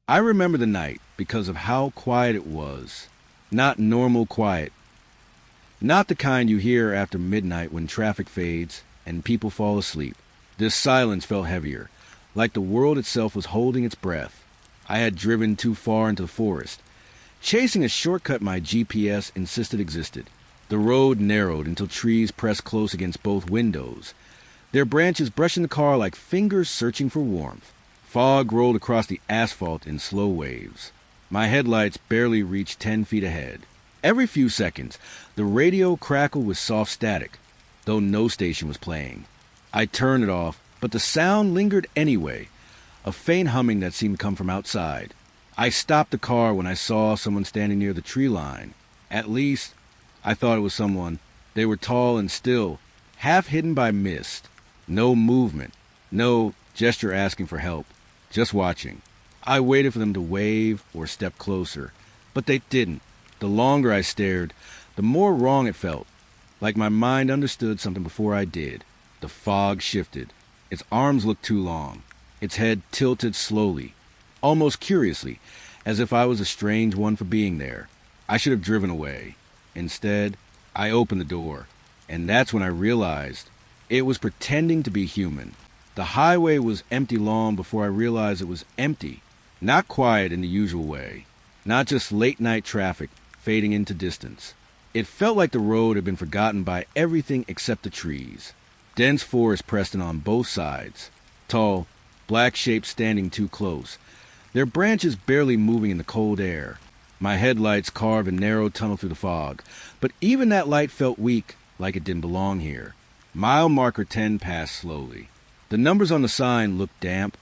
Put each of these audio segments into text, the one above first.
I remember the night because of how quiet it was. Not normal quiet. Not the kind you hear after midnight when traffic fades and people fall asleep. This silence felt heavier, like the world itself was holding its breath. I had driven too far into the forest, chasing a shortcut my GPS insisted existed. The road narrowed until trees pressed close against both windows, their branches brushing the car like fingers searching for warmth. Fog rolled across the asphalt in slow waves. My headlights barely reached 10 feet ahead. Every few seconds, the radio crackled with soft static, though no station was playing. I turned it off, but the sound lingered anyway, a faint humming that seemed to come from outside. I stopped the car when I saw someone standing near the tree line. At least, I thought it was someone. They were tall and still, half hidden by mist. No movement, no gesture asking for help, just watching. I waited for them to wave or step closer, but they didn't. The longer I stared, the more wrong it felt, like my mind understood something before I did. The fog shifted. Its arms looked too long. Its head tilted slowly, almost curiously, as if I was a strange one for being there. I should have driven away. Instead, I opened the door, and that's when I realized it was pretending to be human. The highway was empty long before I realized it was empty, not quiet in the usual way, not just late-night traffic fading into distance. It felt like the road had been forgotten by everything except the trees. Dense forest pressed in on both sides, tall, black shapes standing too close, their branches barely moving in the cold air. My headlights carved a narrow tunnel through the fog, but even that light felt weak, like it didn't belong here. Mile marker 10 passed slowly. The numbers on the sign looked damp,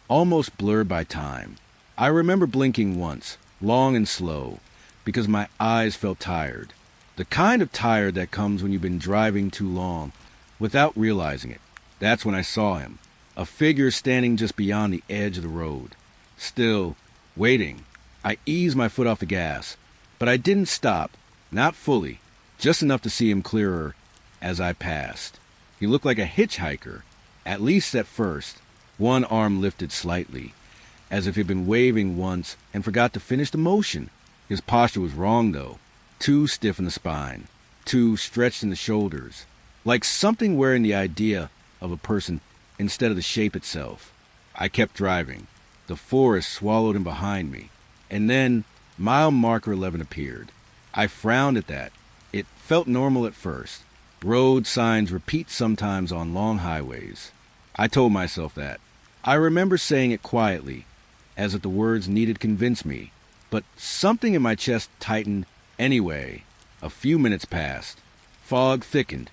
almost blurred by time. I remember blinking once, long and slow, because my eyes felt tired. The kind of tired that comes when you've been driving too long, without realizing it. That's when I saw him, a figure standing just beyond the edge of the road. Still, waiting. I eased my foot off the gas, but I didn't stop, not fully, just enough to see him clearer as I passed. He looked like a hitchhiker, at least at first, one arm lifted slightly, as if he'd been waving once and forgot to finish the motion. His posture was wrong, though, too stiff in the spine, too stretched in the shoulders, like something wearing the idea of a person instead of the shape itself. I kept driving. The forest swallowed him behind me. And then mile marker 11 appeared. I frowned at that. It felt normal at first. Road signs repeat sometimes on long highways. I told myself that. I remember saying it quietly, as if the words needed to convince me. But something in my chest tightened anyway. A few minutes passed. Fog thickened,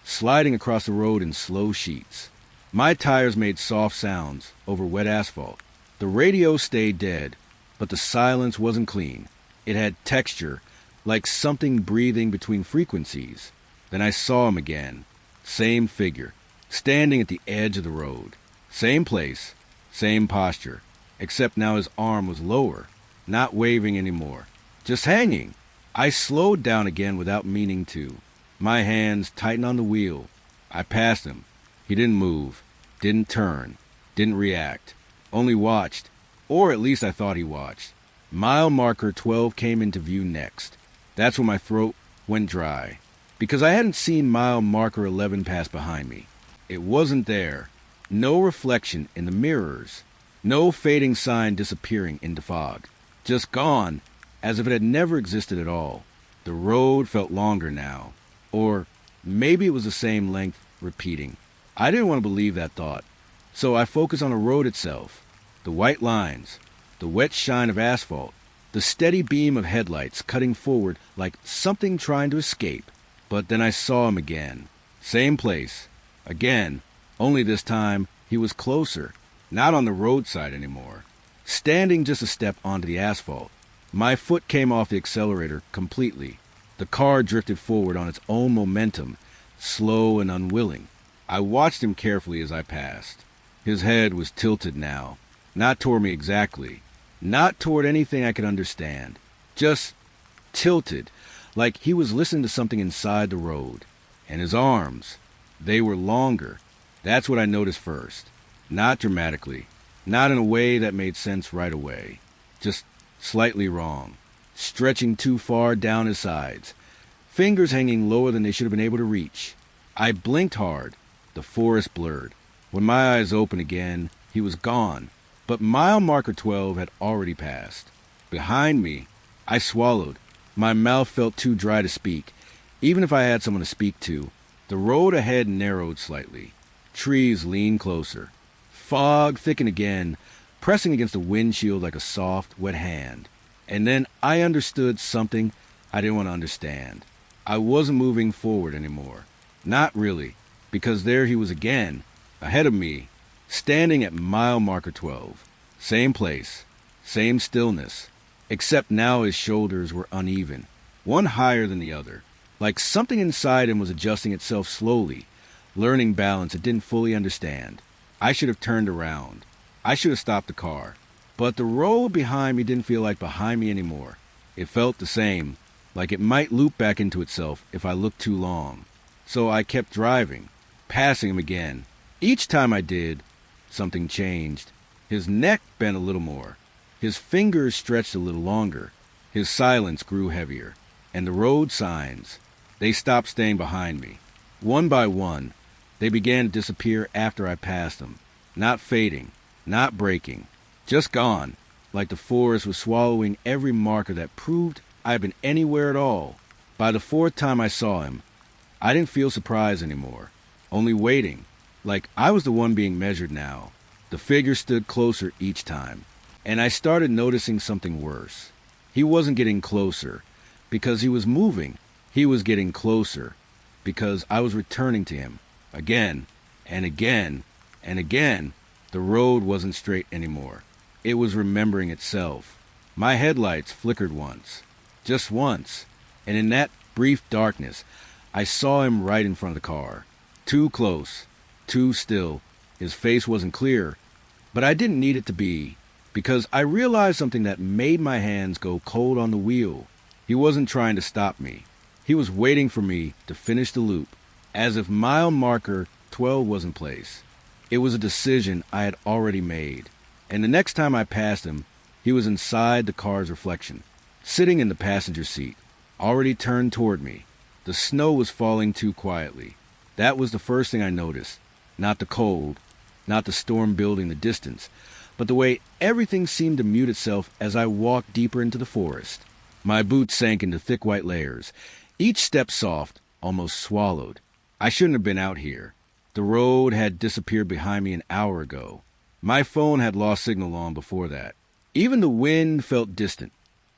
sliding across the road in slow sheets. My tires made soft sounds over wet asphalt. The radio stayed dead, but the silence wasn't clean. It had texture, like something breathing between frequencies. Then I saw him again. Same figure, standing at the edge of the road. Same place, same posture, except now his arm was lower, not waving anymore, just hanging. I slowed down again without meaning to. My hands tightened on the wheel. I passed him. He didn't move, didn't turn, didn't react, only watched, or at least I thought he watched. Mile marker 12 came into view next. That's when my throat went dry, because I hadn't seen mile marker 11 pass behind me. It wasn't there. No reflection in the mirrors. No fading sign disappearing into fog. Just gone, as if it had never existed at all. The road felt longer now. Or maybe it was the same length, repeating. I didn't want to believe that thought. So I focused on the road itself. The white lines, the wet shine of asphalt, the steady beam of headlights cutting forward like something trying to escape. But then I saw him again. Same place. Again. Only this time, he was closer. Not on the roadside anymore. Standing just a step onto the asphalt. My foot came off the accelerator completely. The car drifted forward on its own momentum, slow and unwilling. I watched him carefully as I passed. His head was tilted now. Not toward me exactly. Not toward anything I could understand. Just tilted, like he was listening to something inside the road. And his arms, they were longer. That's what I noticed first. Not dramatically. Not in a way that made sense right away. just slightly wrong, stretching too far down his sides, fingers hanging lower than they should have been able to reach. I blinked hard. The forest blurred. When my eyes opened again, he was gone, but mile marker 12 had already passed. Behind me, I swallowed. My mouth felt too dry to speak, even if I had someone to speak to. The road ahead narrowed slightly. Trees leaned closer. Fog thickened again, pressing against the windshield like a soft, wet hand. And then I understood something I didn't want to understand. I wasn't moving forward anymore. Not really, because there he was again, ahead of me, standing at mile marker 12. Same place, same stillness, except now his shoulders were uneven, one higher than the other, like something inside him was adjusting itself slowly, learning balance it didn't fully understand. I should have turned around. I should have stopped the car. But the road behind me didn't feel like behind me anymore. It felt the same, like it might loop back into itself if I looked too long. So I kept driving, passing him again. Each time I did, something changed. His neck bent a little more. His fingers stretched a little longer. His silence grew heavier. And the road signs, they stopped staying behind me. One by one, they began to disappear after I passed them. Not fading, not breaking, just gone, like the forest was swallowing every marker that proved I'd been anywhere at all. By the fourth time I saw him, I didn't feel surprise anymore, only waiting, like I was the one being measured now. The figure stood closer each time, and I started noticing something worse. He wasn't getting closer because he was moving. He was getting closer because I was returning to him. Again, and again, and again. The road wasn't straight anymore. It was remembering itself. My headlights flickered once, just once, and in that brief darkness, I saw him right in front of the car. Too close, too still. His face wasn't clear, but I didn't need it to be, because I realized something that made my hands go cold on the wheel. He wasn't trying to stop me. He was waiting for me to finish the loop, as if mile marker 12 was in place. It was a decision I had already made, and the next time I passed him, he was inside the car's reflection, sitting in the passenger seat, already turned toward me. The snow was falling too quietly. That was the first thing I noticed. Not the cold, not the storm building the distance, but the way everything seemed to mute itself as I walked deeper into the forest. My boots sank into thick white layers, each step soft, almost swallowed. I shouldn't have been out here. The road had disappeared behind me an hour ago. My phone had lost signal long before that. Even the wind felt distant,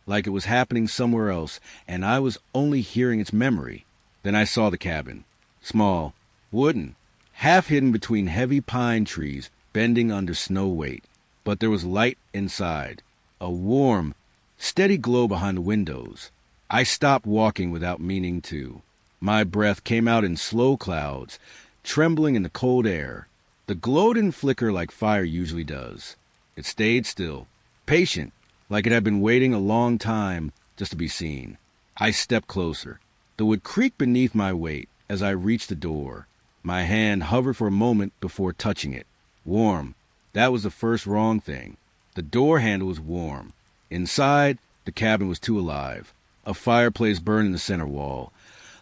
like it was happening somewhere else, and I was only hearing its memory. Then I saw the cabin. Small, wooden, half hidden between heavy pine trees, bending under snow weight. But there was light inside, a warm, steady glow behind the windows. I stopped walking without meaning to. My breath came out in slow clouds, trembling in the cold air. The glow didn't flicker like fire usually does. It stayed still, patient, like it had been waiting a long time just to be seen. I stepped closer. The wood creaked beneath my weight as I reached the door. My hand hovered for a moment before touching it. Warm. That was the first wrong thing. The door handle was warm. Inside, the cabin was too alive. A fireplace burned in the center wall.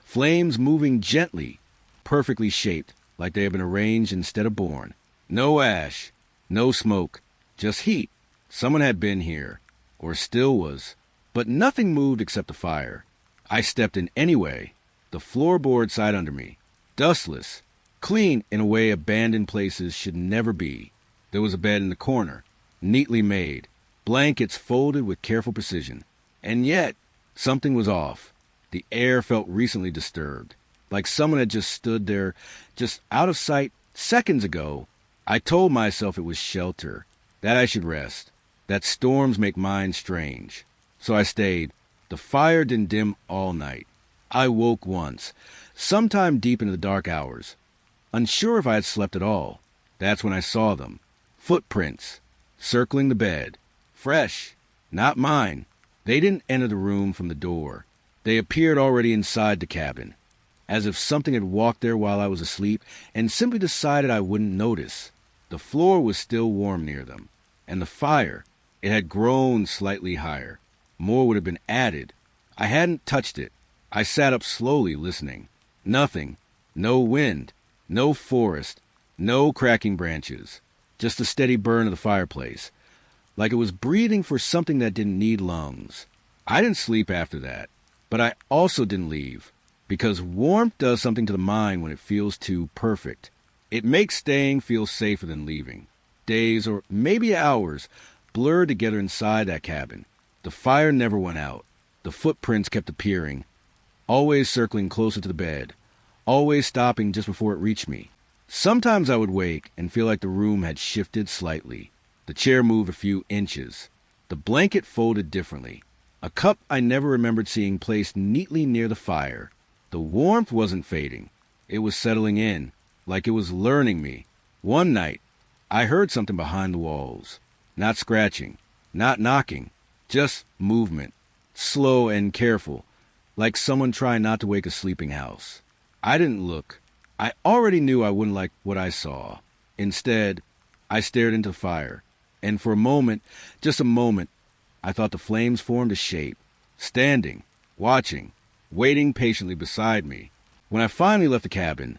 Flames moving gently, perfectly shaped, like they had been arranged instead of born. No ash, no smoke, just heat. Someone had been here, or still was, but nothing moved except the fire. I stepped in anyway, the floorboard side under me, dustless, clean in a way abandoned places should never be. There was a bed in the corner, neatly made, blankets folded with careful precision. And yet, something was off. The air felt recently disturbed, like someone had just stood there, just out of sight seconds ago. I told myself it was shelter, that I should rest, that storms make minds strange. So I stayed. The fire didn't dim all night. I woke once, sometime deep into the dark hours, unsure if I had slept at all. That's when I saw them. Footprints, circling the bed. Fresh, not mine. They didn't enter the room from the door. They appeared already inside the cabin, as if something had walked there while I was asleep and simply decided I wouldn't notice. The floor was still warm near them, and the fire, It had grown slightly higher. More would have been added. I hadn't touched it. I sat up slowly, listening. Nothing. No wind. No forest. No cracking branches. Just the steady burn of the fireplace. Like it was breathing for something that didn't need lungs. I didn't sleep after that. But I also didn't leave. Because warmth does something to the mind when it feels too perfect. It makes staying feel safer than leaving. Days, or maybe hours, blurred together inside that cabin. The fire never went out. The footprints kept appearing, always circling closer to the bed, always stopping just before it reached me. Sometimes I would wake and feel like the room had shifted slightly. The chair moved a few inches. The blanket folded differently. A cup I never remembered seeing placed neatly near the fire. The warmth wasn't fading. It was settling in, like it was learning me. One night, I heard something behind the walls. Not scratching, not knocking, just movement. Slow and careful, like someone trying not to wake a sleeping house. I didn't look. I already knew I wouldn't like what I saw. Instead, I stared into the fire, and for a moment, just a moment, I thought the flames formed a shape, standing, watching, waiting patiently beside me. When I finally left the cabin,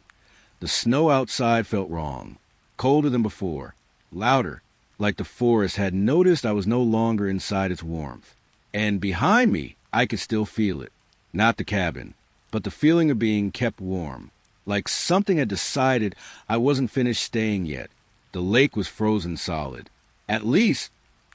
the snow outside felt wrong, colder than before, louder, like the forest had noticed I was no longer inside its warmth. And behind me, I could still feel it. Not the cabin, but the feeling of being kept warm. Like something had decided I wasn't finished staying yet. The lake was frozen solid. At least,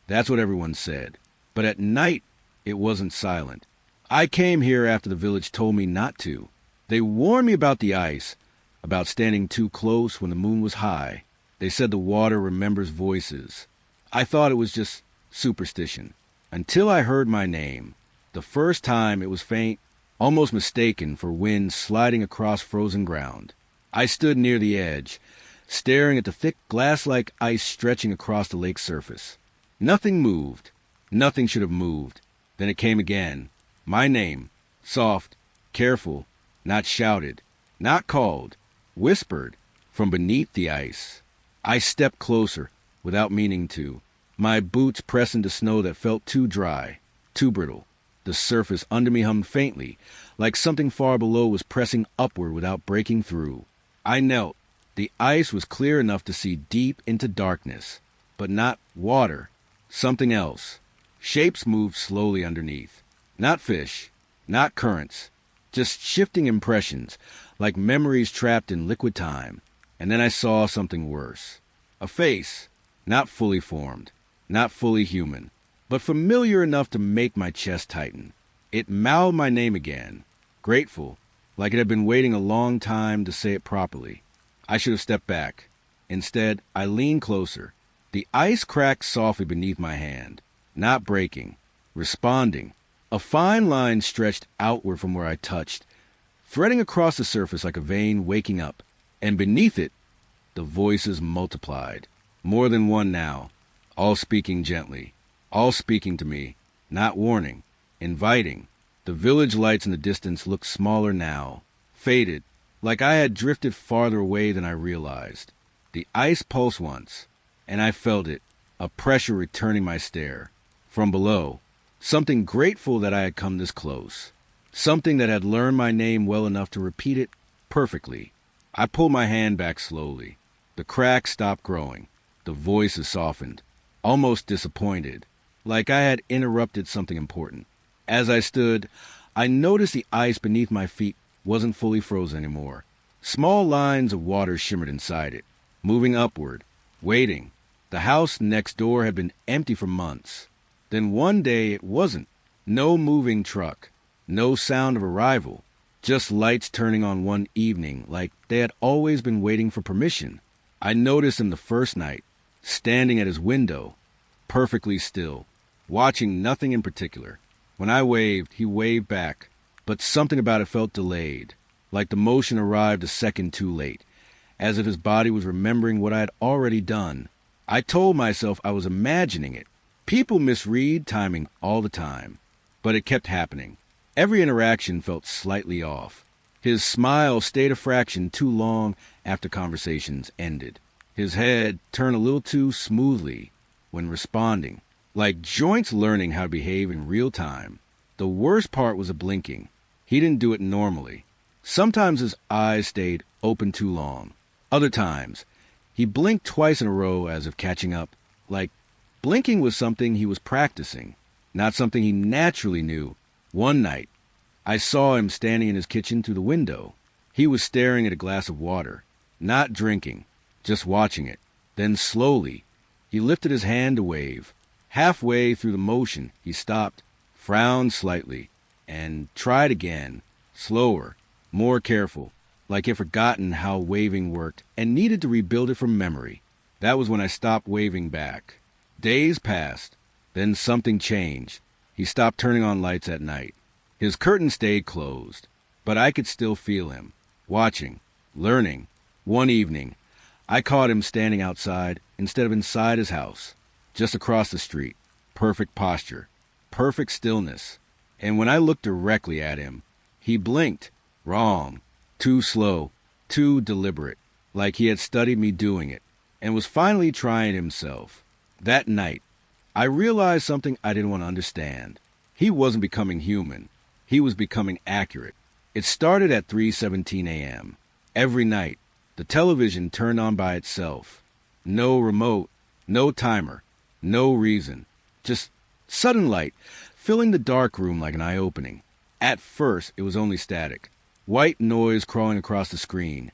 that's what everyone said. But at night, it wasn't silent. I came here after the village told me not to. They warned me about the ice, about standing too close when the moon was high. They said the water remembers voices. I thought it was just superstition. Until I heard my name. The first time it was faint, almost mistaken for wind sliding across frozen ground. I stood near the edge, staring at the thick glass-like ice stretching across the lake's surface. Nothing moved. Nothing should have moved. Then it came again. My name. Soft, careful, not shouted, not called, whispered from beneath the ice. I stepped closer, without meaning to. My boots pressed into snow that felt too dry, too brittle. The surface under me hummed faintly, like something far below was pressing upward without breaking through. I knelt. The ice was clear enough to see deep into darkness, but not water, something else. Shapes moved slowly underneath. Not fish, not currents, just shifting impressions, like memories trapped in liquid time. And then I saw something worse. A face, not fully formed, not fully human, but familiar enough to make my chest tighten. It mouthed my name again, grateful, like it had been waiting a long time to say it properly. I should have stepped back. Instead, I leaned closer. The ice cracked softly beneath my hand, not breaking, responding. A fine line stretched outward from where I touched, threading across the surface like a vein waking up, and beneath it, the voices multiplied. More than one now, all speaking gently, all speaking to me, not warning, inviting. The village lights in the distance looked smaller now, faded, like I had drifted farther away than I realized. The ice pulsed once, and I felt it, a pressure returning my stare. From below, something grateful that I had come this close, something that had learned my name well enough to repeat it perfectly. I pulled my hand back slowly. The crack stopped growing. The voices softened, almost disappointed, like I had interrupted something important. As I stood, I noticed the ice beneath my feet wasn't fully frozen anymore. Small lines of water shimmered inside it, moving upward, waiting. The house next door had been empty for months. Then one day it wasn't. No moving truck, no sound of arrival, just lights turning on one evening like they had always been waiting for permission. I noticed him the first night, standing at his window, perfectly still, watching nothing in particular. When I waved, he waved back, but something about it felt delayed, like the motion arrived a second too late, as if his body was remembering what I had already done. I told myself I was imagining it. People misread timing all the time, but it kept happening. Every interaction felt slightly off. His smile stayed a fraction too long after conversations ended. His head turned a little too smoothly when responding. Like joints learning how to behave in real time. The worst part was the blinking. He didn't do it normally. Sometimes his eyes stayed open too long. Other times, he blinked twice in a row as if catching up. Like blinking was something he was practicing, not something he naturally knew. One night, I saw him standing in his kitchen through the window. He was staring at a glass of water, not drinking, just watching it. Then slowly, he lifted his hand to wave. Halfway through the motion, he stopped, frowned slightly, and tried again, slower, more careful, like he'd forgotten how waving worked and needed to rebuild it from memory. That was when I stopped waving back. Days passed. Then something changed. He stopped turning on lights at night. His curtain stayed closed, but I could still feel him, watching, learning. One evening, I caught him standing outside instead of inside his house, just across the street. Perfect posture, perfect stillness. And when I looked directly at him, he blinked. Wrong. Too slow, too deliberate, like he had studied me doing it, and was finally trying himself. That night, I realized something I didn't want to understand. He wasn't becoming human. He was becoming accurate. It started at 3:17 a.m. Every night, the television turned on by itself. No remote, no timer, no reason. Just sudden light, filling the dark room like an eye-opening. At first, it was only static. White noise crawling across the screen,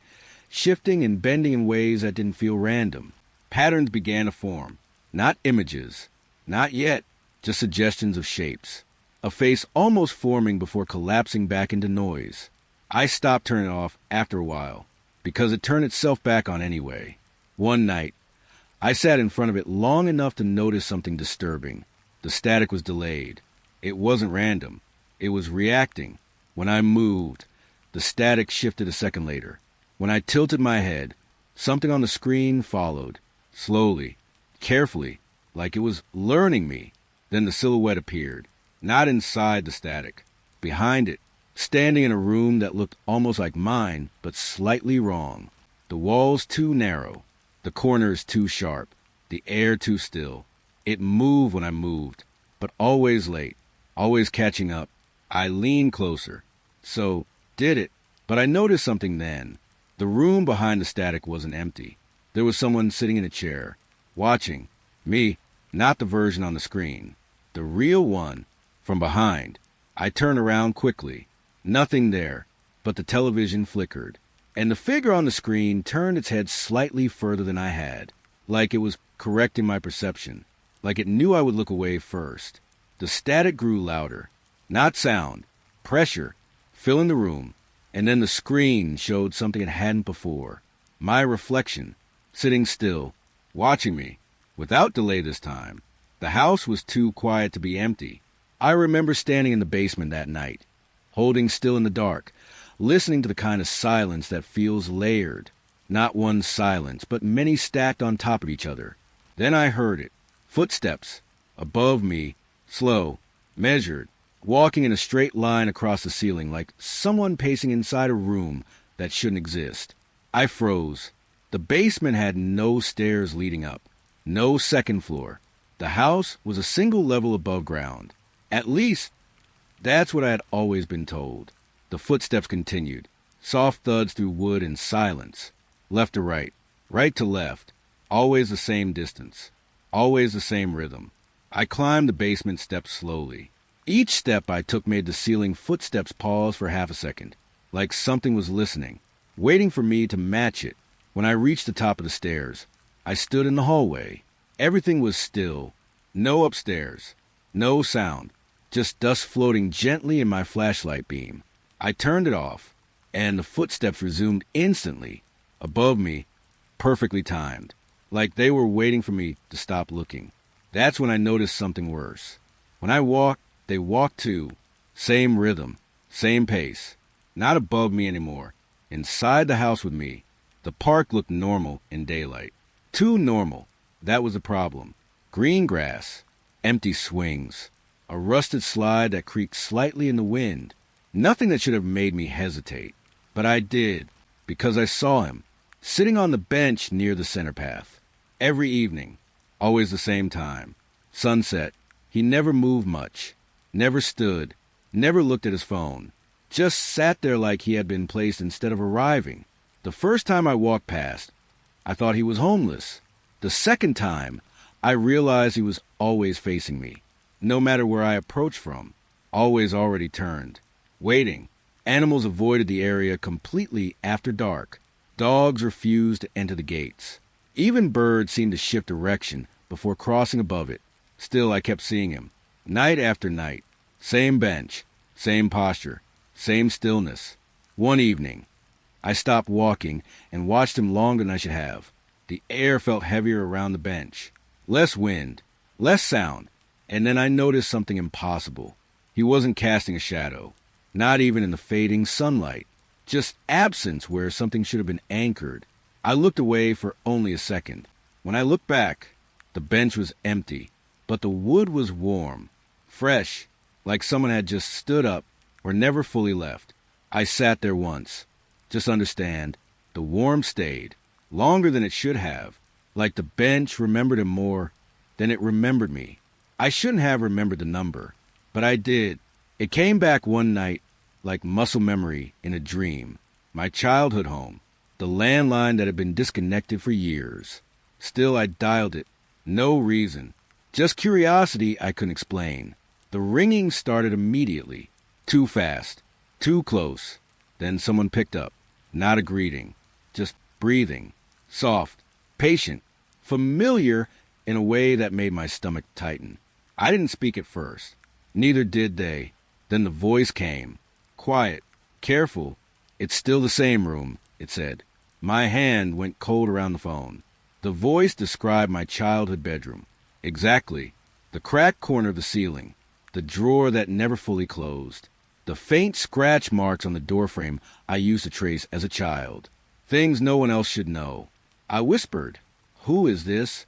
shifting and bending in ways that didn't feel random. Patterns began to form. Not images. Not yet. Just suggestions of shapes. A face almost forming before collapsing back into noise. I stopped turning it off after a while, because it turned itself back on anyway. One night, I sat in front of it long enough to notice something disturbing. The static was delayed. It wasn't random. It was reacting. When I moved, the static shifted a second later. When I tilted my head, something on the screen followed. Slowly, carefully, like it was learning me. Then the silhouette appeared. Not inside the static. Behind it, standing in a room that looked almost like mine, but slightly wrong. The walls too narrow. The corners too sharp. The air too still. It moved when I moved, but always late. Always catching up. I leaned closer. So, did it. But I noticed something then. The room behind the static wasn't empty. There was someone sitting in a chair, watching. Me, not the version on the screen. The real one. From behind. I turned around quickly. Nothing there, but the television flickered. And the figure on the screen turned its head slightly further than I had. Like it was correcting my perception. Like it knew I would look away first. The static grew louder. Not sound. Pressure. Filling the room. And then the screen showed something it hadn't before. My reflection. Sitting still. Watching me. Without delay this time. The house was too quiet to be empty. I remember standing in the basement that night. Holding still in the dark. Listening to the kind of silence that feels layered. Not one silence, but many stacked on top of each other. Then I heard it. Footsteps. Above me. Slow. Measured. Walking in a straight line across the ceiling like someone pacing inside a room that shouldn't exist. I froze. The basement had no stairs leading up. No second floor. The house was a single level above ground. At least, that's what I had always been told. The footsteps continued. Soft thuds through wood and silence. Left to right. Right to left. Always the same distance. Always the same rhythm. I climbed the basement steps slowly. Each step I took made the ceiling footsteps pause for half a second. Like something was listening. Waiting for me to match it. When I reached the top of the stairs, I stood in the hallway. Everything was still. No upstairs. No sound. Just dust floating gently in my flashlight beam. I turned it off, and the footsteps resumed instantly. Above me, perfectly timed. Like they were waiting for me to stop looking. That's when I noticed something worse. When I walked, they walked too. Same rhythm. Same pace. Not above me anymore. Inside the house with me. The park looked normal in daylight. Too normal. That was the problem. Green grass. Empty swings. A rusted slide that creaked slightly in the wind. Nothing that should have made me hesitate. But I did, because I saw him, sitting on the bench near the center path. Every evening, always the same time. Sunset. He never moved much, never stood, never looked at his phone. Just sat there like he had been placed instead of arriving. The first time I walked past, I thought he was homeless. The second time, I realized he was always facing me. No matter where I approached from, always already turned, waiting. Animals avoided the area completely after dark. Dogs refused to enter the gates. Even birds seemed to shift direction before crossing above it. Still, I kept seeing him. Night after night. Same bench, same posture, same stillness. One evening, I stopped walking and watched him longer than I should have. The air felt heavier around the bench. Less wind, less sound. And then I noticed something impossible. He wasn't casting a shadow, not even in the fading sunlight. Just absence where something should have been anchored. I looked away for only a second. When I looked back, the bench was empty, but the wood was warm, fresh, like someone had just stood up or never fully left. I sat there once. Just understand, the warmth stayed, longer than it should have, like the bench remembered him more than it remembered me. I shouldn't have remembered the number, but I did. It came back one night like muscle memory in a dream. My childhood home, the landline that had been disconnected for years. Still, I dialed it. No reason. Just curiosity I couldn't explain. The ringing started immediately. Too fast. Too close. Then someone picked up. Not a greeting. Just breathing. Soft. Patient. Familiar in a way that made my stomach tighten. I didn't speak at first. Neither did they. Then the voice came. Quiet. Careful. It's still the same room, it said. My hand went cold around the phone. The voice described my childhood bedroom. Exactly. The cracked corner of the ceiling. The drawer that never fully closed. The faint scratch marks on the doorframe I used to trace as a child. Things no one else should know. I whispered, "Who is this?"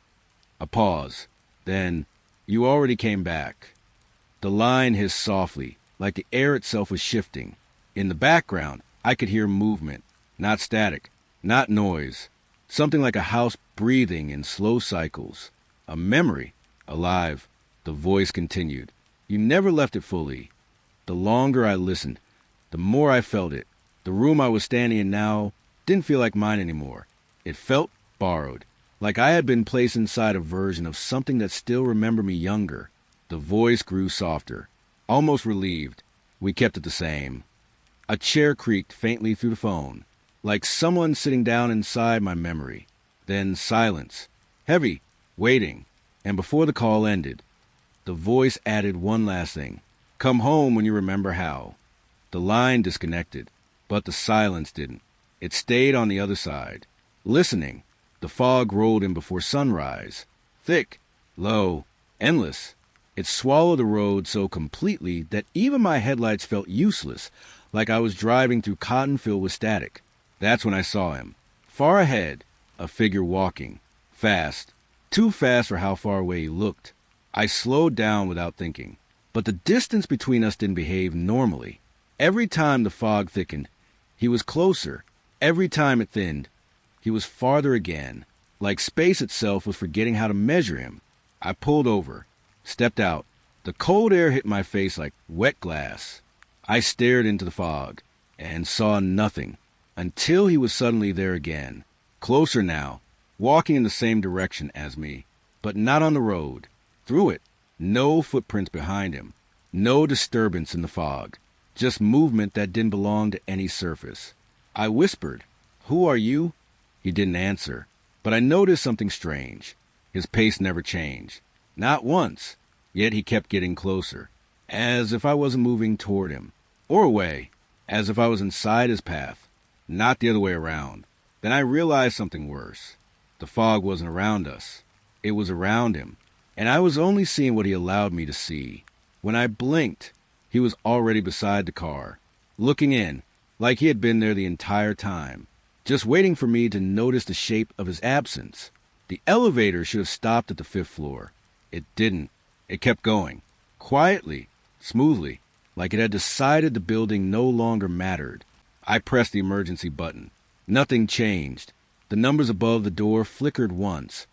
A pause. Then, "You already came back." The line hissed softly, like the air itself was shifting. In the background, I could hear movement. Not static. Not noise. Something like a house breathing in slow cycles. A memory. Alive. The voice continued. You never left it fully. The longer I listened, the more I felt it. The room I was standing in now didn't feel like mine anymore. It felt borrowed. Like I had been placed inside a version of something that still remembered me younger. The voice grew softer. Almost relieved. We kept it the same. A chair creaked faintly through the phone, like someone sitting down inside my memory. Then silence. Heavy. Waiting. And before the call ended, the voice added one last thing. Come home when you remember how. The line disconnected, but the silence didn't. It stayed on the other side. Listening. The fog rolled in before sunrise. Thick. Low. Endless. It swallowed the road so completely that even my headlights felt useless, like I was driving through cotton filled with static. That's when I saw him. Far ahead, a figure walking. Fast. Too fast for how far away he looked. I slowed down without thinking. But the distance between us didn't behave normally. Every time the fog thickened, he was closer. Every time it thinned, he was farther again, like space itself was forgetting how to measure him. I pulled over, stepped out. The cold air hit my face like wet glass. I stared into the fog and saw nothing until he was suddenly there again, closer now, walking in the same direction as me, but not on the road. Through it, no footprints behind him, no disturbance in the fog, just movement that didn't belong to any surface. I whispered, "Who are you?" He didn't answer, but I noticed something strange. His pace never changed. Not once, yet he kept getting closer, as if I wasn't moving toward him, or away, as if I was inside his path, not the other way around. Then I realized something worse. The fog wasn't around us. It was around him, and I was only seeing what he allowed me to see. When I blinked, he was already beside the car, looking in, like he had been there the entire time, just waiting for me to notice the shape of his absence. The elevator should have stopped at the 5th floor. It didn't. It kept going, quietly, smoothly, like it had decided the building no longer mattered. I pressed the emergency button. Nothing changed. The numbers above the door flickered once,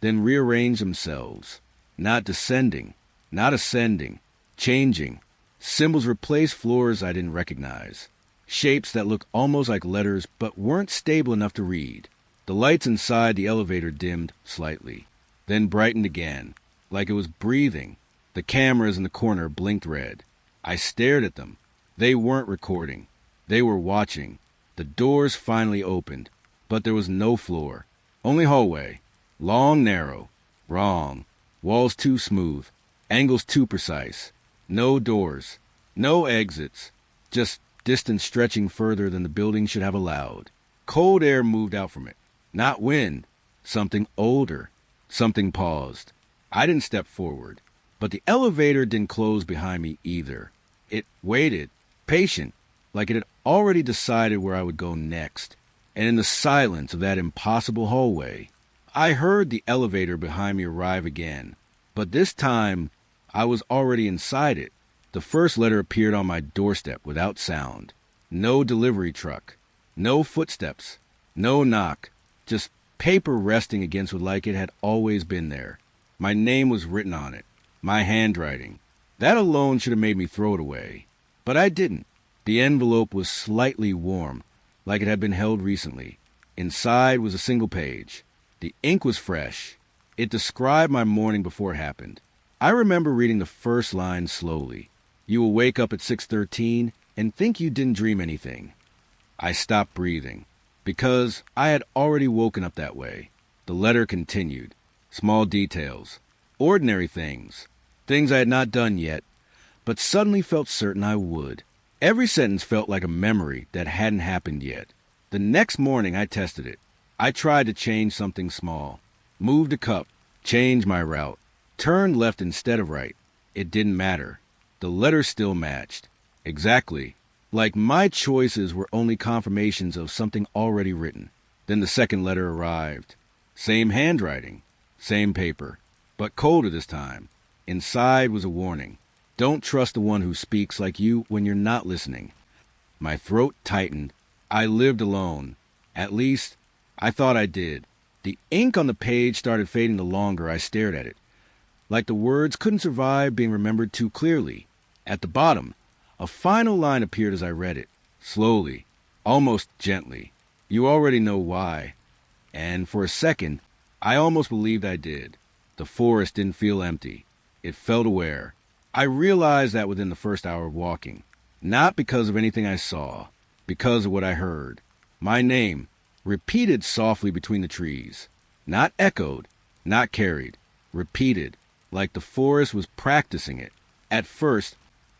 then rearranged themselves. Not descending, not ascending, changing. Symbols replaced floors I didn't recognize. Shapes that looked almost like letters but weren't stable enough to read. The lights inside the elevator dimmed slightly, then brightened again, like it was breathing. The cameras in the corner blinked red. I stared at them. They weren't recording. They were watching. The doors finally opened, but there was no floor. Only hallway. Long, narrow. Wrong. Walls too smooth. Angles too precise. No doors. No exits. Just distance stretching further than the building should have allowed. Cold air moved out from it. Not wind. Something older. Something paused. I didn't step forward, but the elevator didn't close behind me either. It waited, patient, like it had already decided where I would go next. And in the silence of that impossible hallway, I heard the elevator behind me arrive again. But this time, I was already inside it. The first letter appeared on my doorstep without sound. No delivery truck. No footsteps. No knock. Just paper resting against it like it had always been there. My name was written on it. My handwriting. That alone should have made me throw it away. But I didn't. The envelope was slightly warm, like it had been held recently. Inside was a single page. The ink was fresh. It described my morning before it happened. I remember reading the first line slowly. You will wake up at 6:13 and think you didn't dream anything. I stopped breathing, because I had already woken up that way. The letter continued. Small details. Ordinary things. Things I had not done yet, but suddenly felt certain I would. Every sentence felt like a memory that hadn't happened yet. The next morning I tested it. I tried to change something small. Moved a cup. Changed my route. Turned left instead of right. It didn't matter. The letter still matched. Exactly. Like my choices were only confirmations of something already written. Then the second letter arrived. Same handwriting. Same paper. But colder this time. Inside was a warning. Don't trust the one who speaks like you when you're not listening. My throat tightened. I lived alone. At least, I thought I did. The ink on the page started fading the longer I stared at it. Like the words couldn't survive being remembered too clearly. At the bottom, a final line appeared as I read it. Slowly. Almost gently. You already know why. And for a second, I almost believed I did. The forest didn't feel empty. It felt aware. I realized that within the first hour of walking. Not because of anything I saw. Because of what I heard. My name, repeated softly between the trees. Not echoed. Not carried. Repeated. Like the forest was practicing it. At first,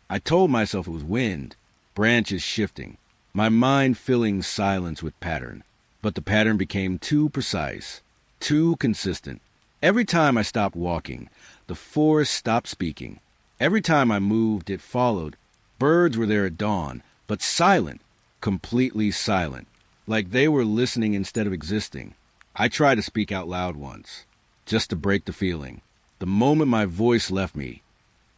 I told myself it was wind. Branches shifting. My mind filling silence with pattern. But the pattern became too precise. Too consistent. Every time I stopped walking, the forest stopped speaking. Every time I moved, it followed. Birds were there at dawn, but silent, completely silent, like they were listening instead of existing. I tried to speak out loud once, just to break the feeling. The moment my voice left me,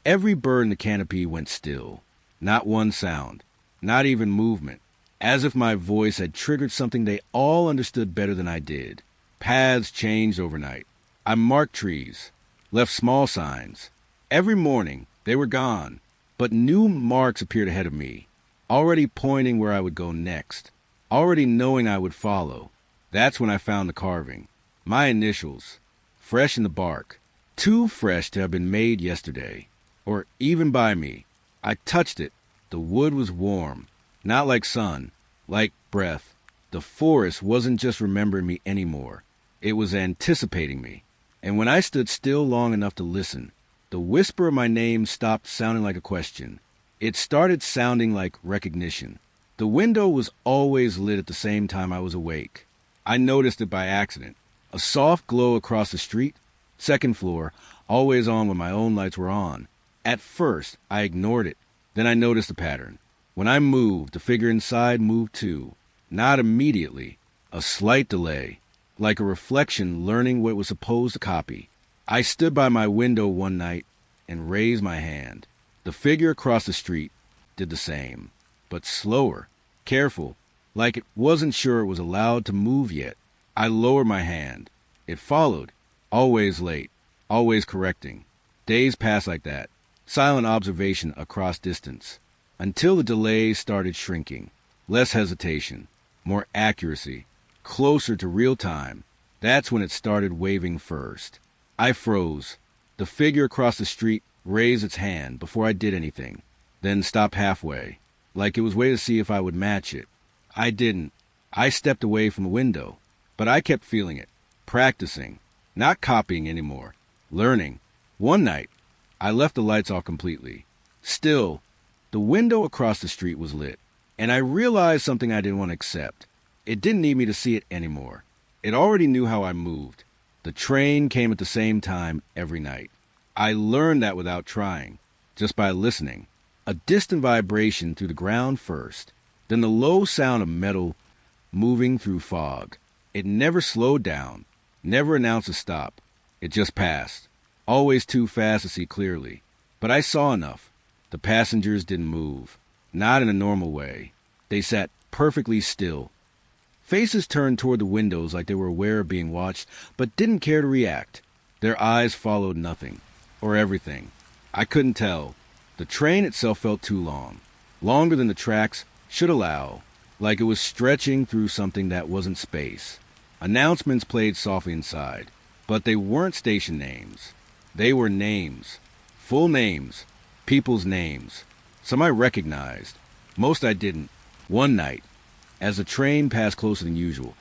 every bird in the canopy went still. Not one sound, not even movement, as if my voice had triggered something they all understood better than I did. Paths changed overnight. I marked trees, left small signs. Every morning, they were gone, but new marks appeared ahead of me, already pointing where I would go next, already knowing I would follow. That's when I found the carving. My initials, fresh in the bark, too fresh to have been made yesterday, or even by me. I touched it. The wood was warm, not like sun, like breath. The forest wasn't just remembering me anymore. It was anticipating me. And when I stood still long enough to listen, the whisper of my name stopped sounding like a question. It started sounding like recognition. The window was always lit at the same time I was awake. I noticed it by accident. A soft glow across the street, second floor, always on when my own lights were on. At first, I ignored it. Then I noticed the pattern. When I moved, the figure inside moved too. Not immediately. A slight delay. Like a reflection learning what it was supposed to copy. I stood by my window one night and raised my hand. The figure across the street did the same, but slower, careful, like it wasn't sure it was allowed to move yet. I lowered my hand. It followed, always late, always correcting. Days passed like that, silent observation across distance, until the delays started shrinking. Less hesitation, more accuracy, closer to real time. That's when it started waving first. I froze. The figure across the street raised its hand before I did anything, then stopped halfway, like it was waiting to see if I would match it. I didn't. I stepped away from the window, but I kept feeling it, practicing, not copying anymore, learning. One night, I left the lights off completely. Still, the window across the street was lit, and I realized something I didn't want to accept. It didn't need me to see it anymore. It already knew how I moved. The train came at the same time every night. I learned that without trying, just by listening. A distant vibration through the ground first, then the low sound of metal moving through fog. It never slowed down, never announced a stop. It just passed, always too fast to see clearly. But I saw enough. The passengers didn't move, not in a normal way. They sat perfectly still. Faces turned toward the windows like they were aware of being watched, but didn't care to react. Their eyes followed nothing, or everything. I couldn't tell. The train itself felt too long, longer than the tracks should allow, like it was stretching through something that wasn't space. Announcements played softly inside, but they weren't station names. They were names, full names, people's names. Some I recognized, most I didn't. One night, as the train passed closer than usual,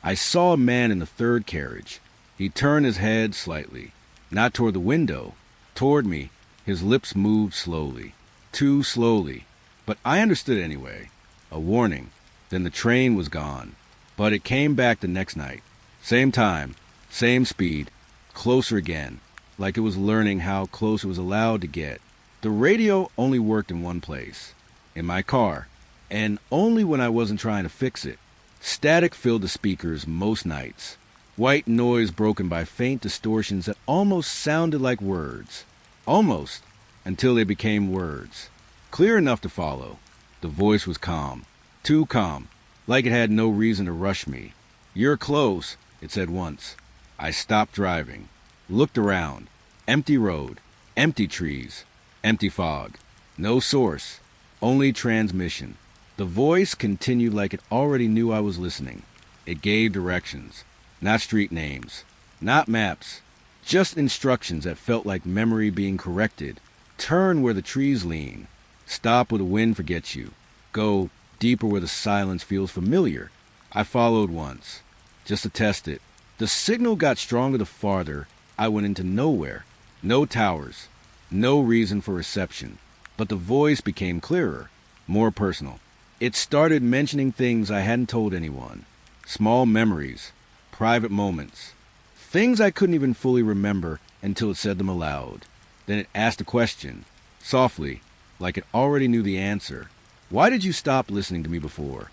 I saw a man in the third carriage. He turned his head slightly, not toward the window, toward me. His lips moved slowly, too slowly, but I understood anyway. A warning. Then the train was gone. But it came back the next night. Same time, same speed, closer again, like it was learning how close it was allowed to get. The radio only worked in one place, in my car, and only when I wasn't trying to fix it. Static filled the speakers most nights. White noise broken by faint distortions that almost sounded like words. Almost, until they became words. Clear enough to follow. The voice was calm. Too calm. Like it had no reason to rush me. "You're close," it said once. I stopped driving. Looked around. Empty road. Empty trees. Empty fog. No source. Only transmission. The voice continued like it already knew I was listening. It gave directions. Not street names. Not maps. Just instructions that felt like memory being corrected. Turn where the trees lean. Stop where the wind forgets you. Go deeper where the silence feels familiar. I followed once, just to test it. The signal got stronger the farther I went into nowhere. No towers. No reason for reception. But the voice became clearer, more personal. It started mentioning things I hadn't told anyone. Small memories. Private moments. Things I couldn't even fully remember until it said them aloud. Then it asked a question, softly, like it already knew the answer. "Why did you stop listening to me before?"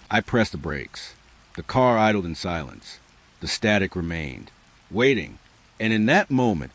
I pressed the brakes. The car idled in silence. The static remained, waiting. And in that moment,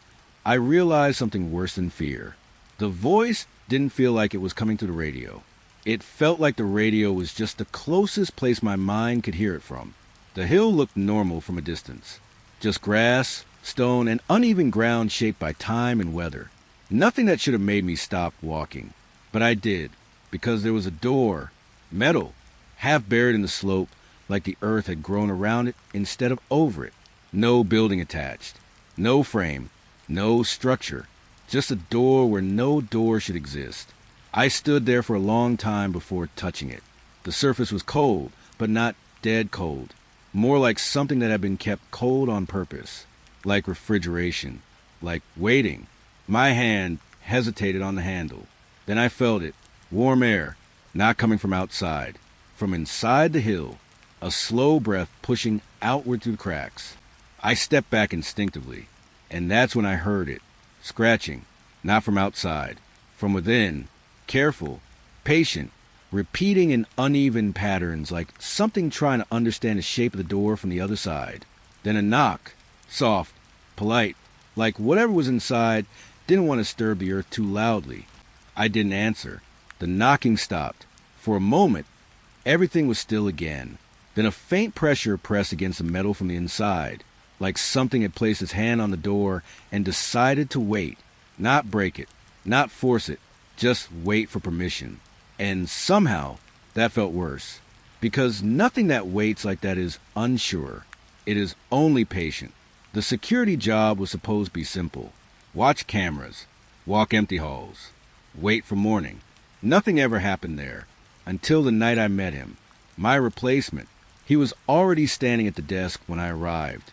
I realized something worse than fear. The voice didn't feel like it was coming through the radio. It felt like the radio was just the closest place my mind could hear it from. The hill looked normal from a distance. Just grass, stone, and uneven ground shaped by time and weather. Nothing that should have made me stop walking. But I did, because there was a door, metal, half buried in the slope, like the earth had grown around it instead of over it. No building attached. No frame. No structure. Just a door where no door should exist. I stood there for a long time before touching it. The surface was cold, but not dead cold. More like something that had been kept cold on purpose. Like refrigeration. Like waiting. My hand hesitated on the handle. Then I felt it. Warm air. Not coming from outside. From inside the hill. A slow breath pushing outward through the cracks. I stepped back instinctively. And that's when I heard it. Scratching. Not from outside. From within. Careful. Patient. Repeating in uneven patterns like something trying to understand the shape of the door from the other side. Then a knock. Soft. Polite. Like whatever was inside didn't want to disturb the earth too loudly. I didn't answer. The knocking stopped. For a moment, everything was still again. Then a faint pressure pressed against the metal from the inside, like something had placed its hand on the door and decided to wait. Not break it, not force it, just wait for permission. And somehow, that felt worse. Because nothing that waits like that is unsure. It is only patient. The security job was supposed to be simple. Watch cameras, walk empty halls, wait for morning. Nothing ever happened there, until the night I met him. My replacement. He was already standing at the desk when I arrived.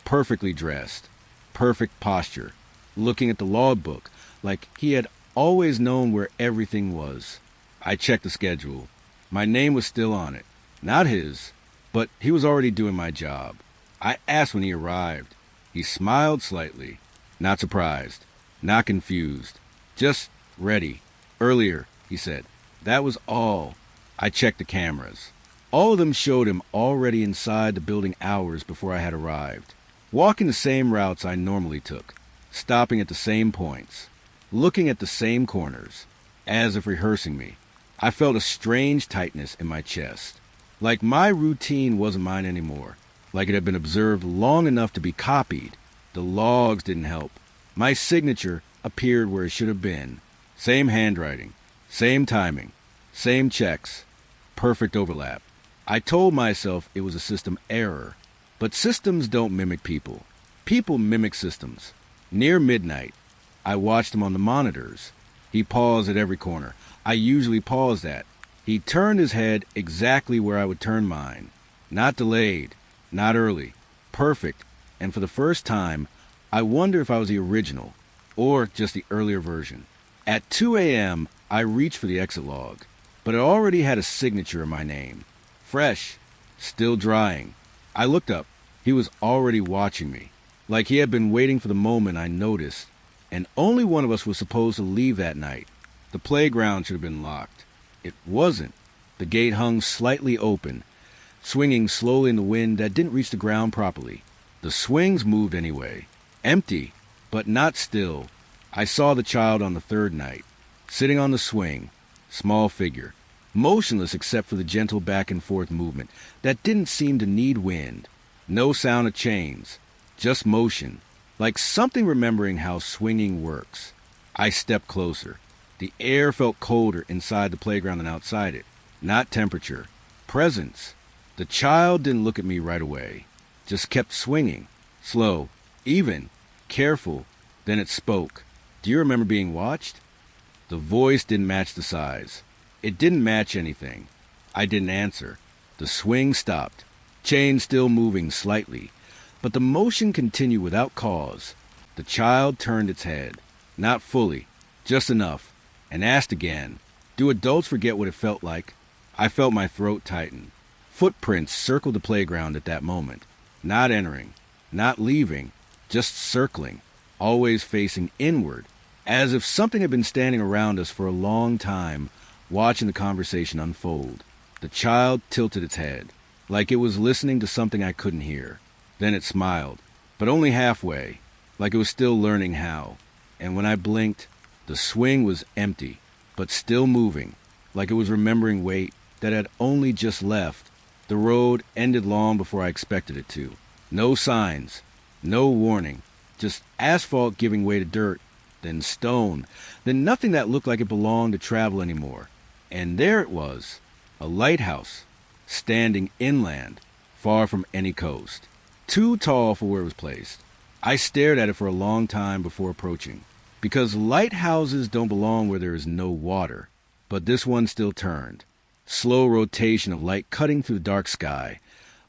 Perfectly dressed, perfect posture, looking at the logbook like he had always known where everything was. I checked the schedule. My name was still on it. Not his, but he was already doing my job. I asked when he arrived. He smiled slightly. Not surprised, not confused, just ready. Earlier, he said. That was all. I checked the cameras. All of them showed him already inside the building hours before I had arrived, walking the same routes I normally took, stopping at the same points, looking at the same corners, as if rehearsing me. I felt a strange tightness in my chest, like my routine wasn't mine anymore, like it had been observed long enough to be copied. The logs didn't help. My signature appeared where it should have been. Same handwriting, same timing, same checks, perfect overlap. I told myself it was a system error, but systems don't mimic people. People mimic systems. Near midnight, I watched him on the monitors. He paused at every corner. I usually paused at. He turned his head exactly where I would turn mine. Not delayed, not early. Perfect. And for the first time, I wonder if I was the original, or just the earlier version. At 2 a.m., I reached for the exit log, but it already had a signature in my name. Fresh, still drying. I looked up. He was already watching me, like he had been waiting for the moment I noticed. And only one of us was supposed to leave that night. The playground should have been locked. It wasn't. The gate hung slightly open, swinging slowly in the wind that didn't reach the ground properly. The swings moved anyway. Empty, but not still. I saw the child on the third night, sitting on the swing, small figure, motionless except for the gentle back and forth movement that didn't seem to need wind. No sound of chains, just motion, like something remembering how swinging works. I stepped closer. The air felt colder inside the playground than outside it. Not temperature, presence. The child didn't look at me right away, just kept swinging, slow, even, careful. Then it spoke. Do you remember being watched? The voice didn't match the size. It didn't match anything. I didn't answer. The swing stopped, chain still moving slightly, but the motion continued without cause. The child turned its head, not fully, just enough, and asked again. Do adults forget what it felt like? I felt my throat tighten. Footprints circled the playground at that moment, not entering, not leaving, just circling, always facing inward, as if something had been standing around us for a long time, watching the conversation unfold. The child tilted its head, like it was listening to something I couldn't hear. Then it smiled, but only halfway, like it was still learning how. And when I blinked, the swing was empty, but still moving, like it was remembering weight that had only just left. The road ended long before I expected it to. No signs, no warning, just asphalt giving way to dirt, then stone, then nothing that looked like it belonged to travel anymore. And there it was, a lighthouse, standing inland, far from any coast, too tall for where it was placed. I stared at it for a long time before approaching, because lighthouses don't belong where there is no water. But this one still turned, slow rotation of light cutting through the dark sky,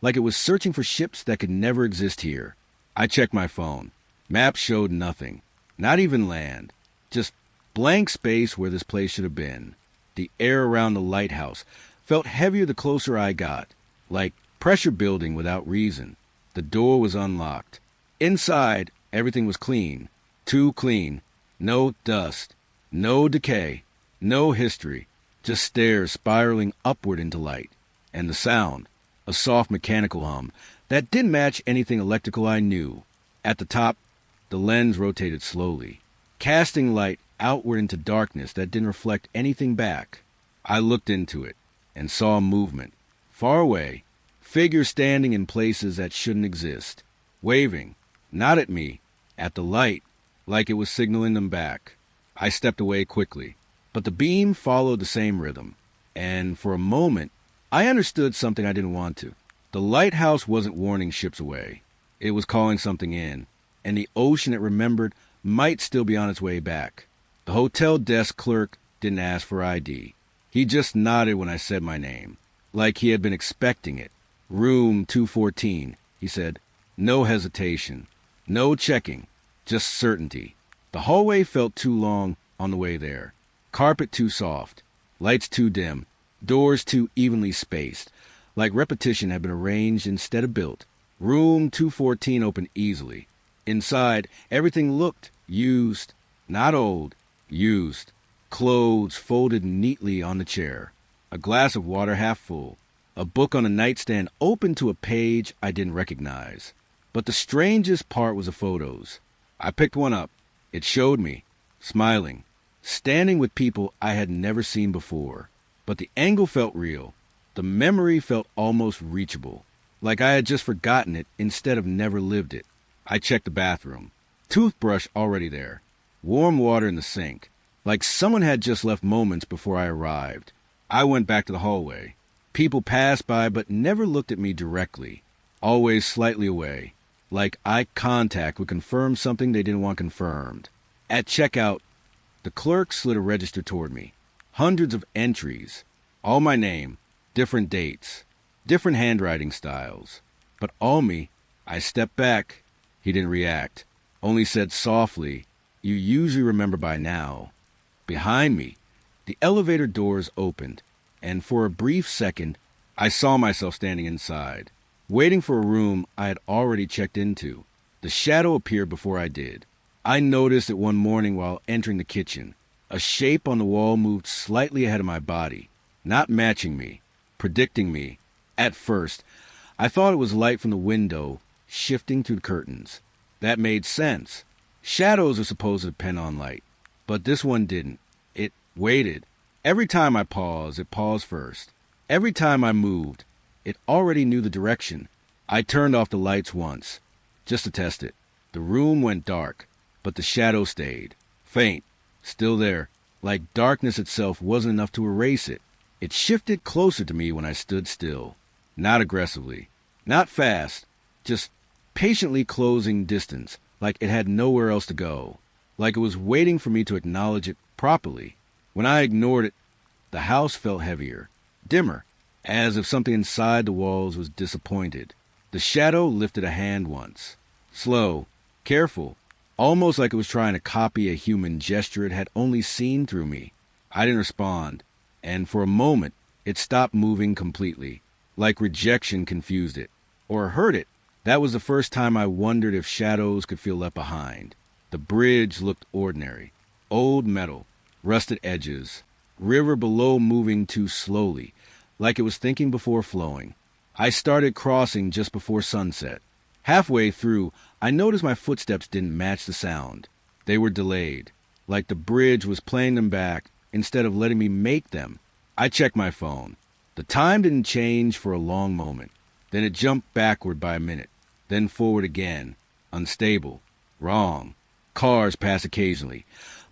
like it was searching for ships that could never exist here. I checked my phone. Maps showed nothing, not even land, just blank space where this place should have been. The air around the lighthouse felt heavier the closer I got, like pressure building without reason. The door was unlocked. Inside, everything was clean, too clean. No dust, no decay, no history, just stairs spiraling upward into light. And the sound, a soft mechanical hum that didn't match anything electrical I knew. At the top, the lens rotated slowly, casting light outward into darkness that didn't reflect anything back. I looked into it and saw movement. Far away, figures standing in places that shouldn't exist, waving, not at me, at the light, like it was signaling them back. I stepped away quickly, but the beam followed the same rhythm, and for a moment, I understood something I didn't want to. The lighthouse wasn't warning ships away. It was calling something in, and the ocean it remembered might still be on its way back. The hotel desk clerk didn't ask for ID. He just nodded when I said my name, like he had been expecting it. Room 214, he said. No hesitation. No checking. Just certainty. The hallway felt too long on the way there. Carpet too soft. Lights too dim. Doors too evenly spaced. Like repetition had been arranged instead of built. Room 214 opened easily. Inside, everything looked used. Not old. Used. Clothes folded neatly on the chair. A glass of water half full. A book on a nightstand open to a page I didn't recognize. But the strangest part was the photos. I picked one up. It showed me, smiling, standing with people I had never seen before. But the angle felt real. The memory felt almost reachable, like I had just forgotten it instead of never lived it. I checked the bathroom. Toothbrush already there. Warm water in the sink, like someone had just left moments before I arrived. I went back to the hallway. People passed by but never looked at me directly, always slightly away, like eye contact would confirm something they didn't want confirmed. At checkout, the clerk slid a register toward me. Hundreds of entries, all my name, different dates, different handwriting styles. But all me, I stepped back. He didn't react, only said softly, "You usually remember by now." Behind me, the elevator doors opened, and for a brief second, I saw myself standing inside, waiting for a room I had already checked into. The shadow appeared before I did. I noticed it one morning while entering the kitchen. A shape on the wall moved slightly ahead of my body, not matching me, predicting me. At first, I thought it was light from the window shifting through the curtains. That made sense. Shadows are supposed to depend on light, but this one didn't. It waited. Every time I paused, it paused first. Every time I moved, it already knew the direction. I turned off the lights once, just to test it. The room went dark, but the shadow stayed. Faint, still there, like darkness itself wasn't enough to erase it. It shifted closer to me when I stood still. Not aggressively, not fast, just patiently closing distance, like it had nowhere else to go, like it was waiting for me to acknowledge it properly. When I ignored it, the house felt heavier, dimmer, as if something inside the walls was disappointed. The shadow lifted a hand once, slow, careful, almost like it was trying to copy a human gesture it had only seen through me. I didn't respond, and for a moment, it stopped moving completely, like rejection confused it, or hurt it. That was the first time I wondered if shadows could feel left behind. The bridge looked ordinary. Old metal, rusted edges, river below moving too slowly, like it was thinking before flowing. I started crossing just before sunset. Halfway through, I noticed my footsteps didn't match the sound. They were delayed, like the bridge was playing them back instead of letting me make them. I checked my phone. The time didn't change for a long moment. Then it jumped backward by a minute, then forward again. Unstable. Wrong. Cars passed occasionally,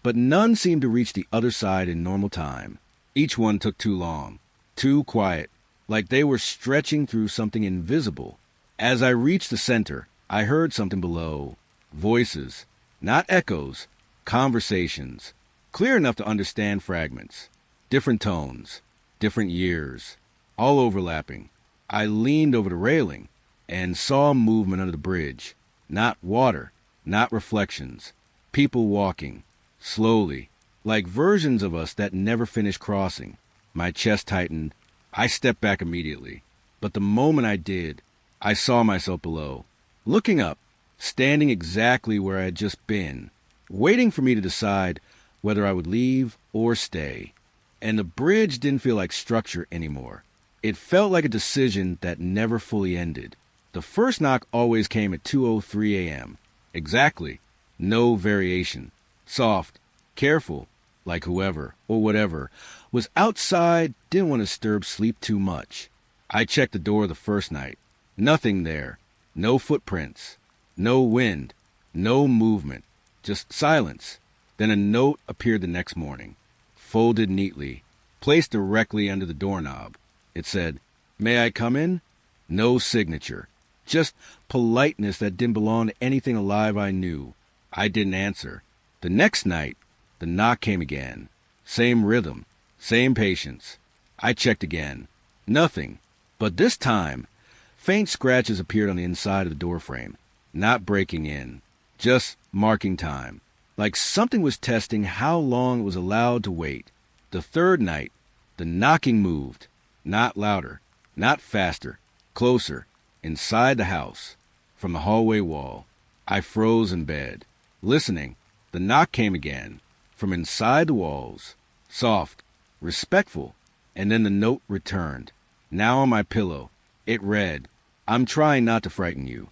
but none seemed to reach the other side in normal time. Each one took too long, too quiet, like they were stretching through something invisible. As I reached the center, I heard something below. Voices, not echoes, conversations, clear enough to understand fragments. Different tones, different years, all overlapping. I leaned over the railing and saw movement under the bridge. Not water, not reflections. People walking, slowly, like versions of us that never finished crossing. My chest tightened. I stepped back immediately. But the moment I did, I saw myself below, looking up, standing exactly where I had just been, waiting for me to decide whether I would leave or stay. And the bridge didn't feel like structure anymore. It felt like a decision that never fully ended. The first knock always came at 2:03 a.m. Exactly. No variation. Soft, careful, like whoever, or whatever, was outside, didn't want to disturb sleep too much. I checked the door the first night. Nothing there. No footprints. No wind. No movement. just silence. Then a note appeared the next morning, folded neatly, placed directly under the doorknob. It said, "May I come in?" No signature, just politeness that didn't belong to anything alive I knew. I didn't answer. The next night, the knock came again. Same rhythm, same patience. I checked again. Nothing. But this time, faint scratches appeared on the inside of the doorframe, not breaking in, just marking time, like something was testing how long it was allowed to wait. The third night, the knocking moved, not louder, not faster, closer, inside the house, from the hallway wall. I froze in bed, listening. The knock came again, from inside the walls, soft, respectful, and then the note returned. Now on my pillow, it read, "I'm trying not to frighten you."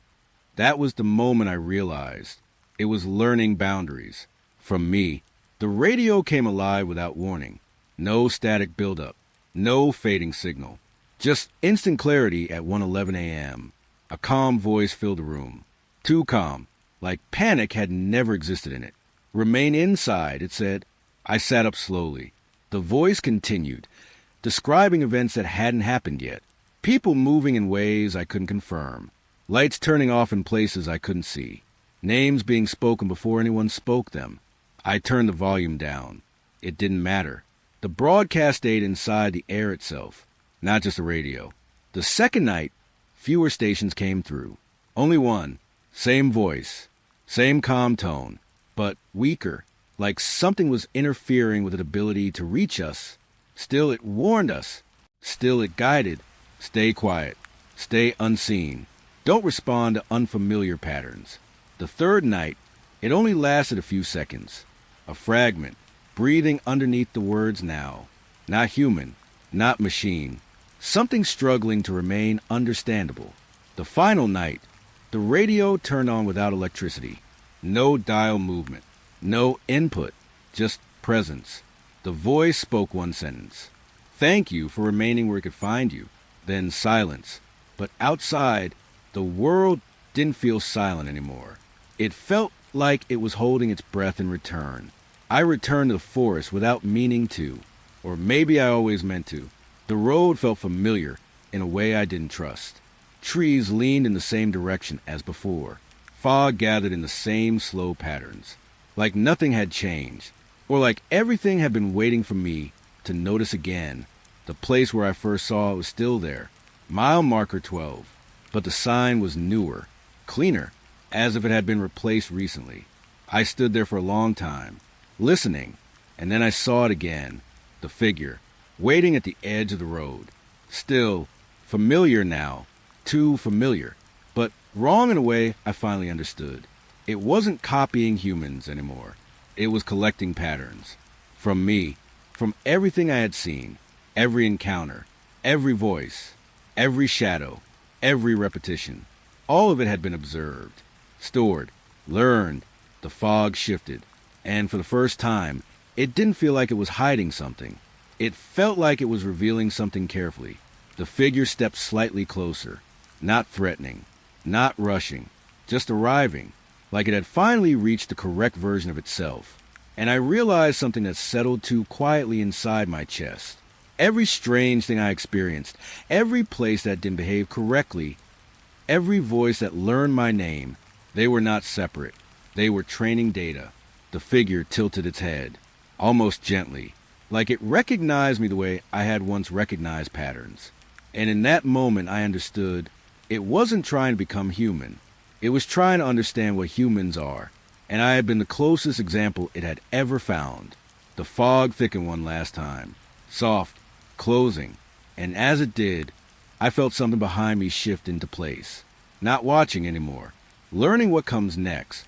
That was the moment I realized it was learning boundaries. From me, the radio came alive without warning. No static buildup, no fading signal. Just instant clarity at 1:11 a.m. A calm voice filled the room. Too calm, like panic had never existed in it. "Remain inside," it said. I sat up slowly. The voice continued, describing events that hadn't happened yet. People moving in ways I couldn't confirm. Lights turning off in places I couldn't see. Names being spoken before anyone spoke them. I turned the volume down. It didn't matter. The broadcast stayed inside the air itself, not just the radio. The second night, fewer stations came through. Only one. Same voice. Same calm tone. But weaker, like something was interfering with its ability to reach us. Still it warned us. Still it guided. Stay quiet. Stay unseen. Don't respond to unfamiliar patterns. The third night, it only lasted a few seconds. A fragment, breathing underneath the words now. Not human, not machine. Something struggling to remain understandable. The final night, the radio turned on without electricity. No dial movement. No input. Just presence. The voice spoke one sentence. "Thank you for remaining where it could find you." Then silence. But outside, the world didn't feel silent anymore. It felt like it was holding its breath in return. I returned to the forest without meaning to, or maybe I always meant to. The road felt familiar in a way I didn't trust. Trees leaned in the same direction as before. Fog gathered in the same slow patterns. Like nothing had changed, or like everything had been waiting for me to notice again. The place where I first saw it was still there. Mile marker 12. But the sign was newer, cleaner, as if it had been replaced recently. I stood there for a long time, listening, and then I saw it again. The figure, waiting at the edge of the road. Still, familiar now, too familiar, but wrong in a way I finally understood. It wasn't copying humans anymore. It was collecting patterns. From me, from everything I had seen, every encounter, every voice, every shadow, every repetition. All of it had been observed, stored, learned. The fog shifted, and for the first time, it didn't feel like it was hiding something. It felt like it was revealing something carefully. The figure stepped slightly closer, not threatening, not rushing, just arriving, like it had finally reached the correct version of itself. And I realized something that settled too quietly inside my chest. Every strange thing I experienced, every place that didn't behave correctly, every voice that learned my name, they were not separate. They were training data. The figure tilted its head, almost gently, like it recognized me the way I had once recognized patterns. And in that moment I understood it wasn't trying to become human. It was trying to understand what humans are, and I had been the closest example it had ever found. The fog thickened one last time, soft, closing, and as it did, I felt something behind me shift into place. Not watching anymore, learning what comes next,